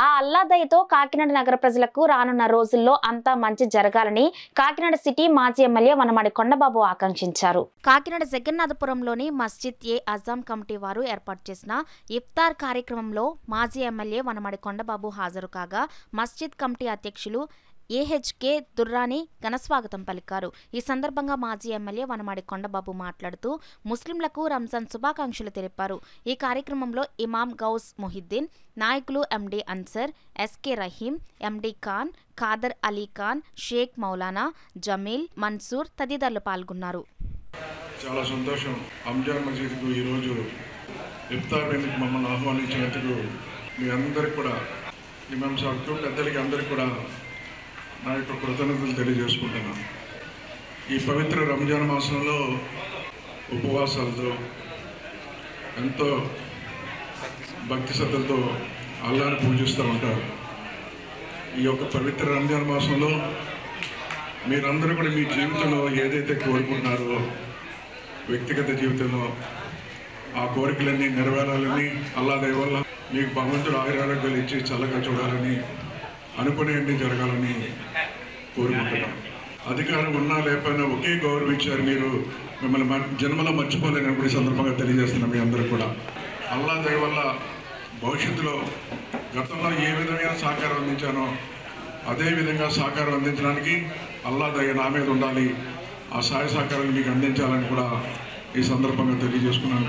ఆ అల్లాదయ్యతో కాకినాడ నగర ప్రజలకు రానున్న రోజుల్లో అంతా మంచి జరగాలని కాకినాడ సిటీ మాజీ ఎమ్మెల్యే వనమాడి కొండబాబు ఆకాంక్షించారు. కాకినాడ జగన్నాథపురంలోని మస్జిద్ ఏ అజాం కమిటీ వారు ఏర్పాటు చేసిన ఇఫ్తార్ కార్యక్రమంలో మాజీ ఎమ్మెల్యే వనమాడి కొండబాబు హాజరు కాగా మస్జిద్ కమిటీ అధ్యక్షులు ఏహెచ్కే దుర్రాని ఘనస్వాగతం పలికారు. ఈ సందర్భంగా మాజీ ఎమ్మెల్యే వనమాడి కొండబాబు మాట్లాడుతూ ముస్లింలకు రంజాన్ శుభాకాంక్షలు తెలిపారు. ఈ కార్యక్రమంలో ఇమాం గౌస్ మొహిద్దీన్, నాయకులు ఎండి అన్సర్, ఎస్కే రహీం, ఎండి ఖాన్, ఖాదర్ అలీ ఖాన్, షేక్ మౌలానా, జమీల్, మన్సూర్ తదితరులు పాల్గొన్నారు. చాలా సంతోషం. రంజాన్ మసీదుకు ఈరోజు ఇఫ్తార్ మీదకి మమ్మల్ని ఆహ్వానించినందుకు మీ అందరికి కూడా ఇమాం సాబ్కు పెద్దలకి అందరికి కూడా నా యొక్క కృతజ్ఞతలు తెలియజేసుకుంటున్నాను. ఈ పవిత్ర రంజాన్ మాసంలో ఉపవాసాలతో ఎంతో భక్తి శ్రద్ధలతో అల్లాహ్ని పూజిస్తూ ఉంటారు. ఈ యొక్క పవిత్ర రంజాన్ మాసంలో మీరందరూ కూడా మీ జీవితంలో ఏదైతే కోరుకుంటున్నారో వ్యక్తిగత జీవితంలో ఆ కోరికలన్నీ నెరవేరాలని అల్లాహ్ దయ వల్ల మీకు భగవంతుడు ఆయురారోగ్యాలు ఇచ్చి చల్లగా చూడాలని అనుకునేవన్నీ జరగాలని కోరుకుంటున్నాం. అధికారం ఉన్నా లేకపోయినా ఒకే గౌరవించారు మీరు. మిమ్మల్ని జన్మలో మర్చిపోలేనప్పుడు ఈ సందర్భంగా తెలియజేస్తున్నాం. మీ అందరూ కూడా అల్లాహ్ దయ వల్ల భవిష్యత్తులో గతంలో ఏ విధమైన సహకారం అందించానో అదే విధంగా సహకారం అందించడానికి అల్లాహ్ దయ నా మీద ఉండాలి. ఆ సహాయ సహకారాలు మీకు అందించాలని కూడా ఈ సందర్భంగా తెలియజేసుకున్నాను.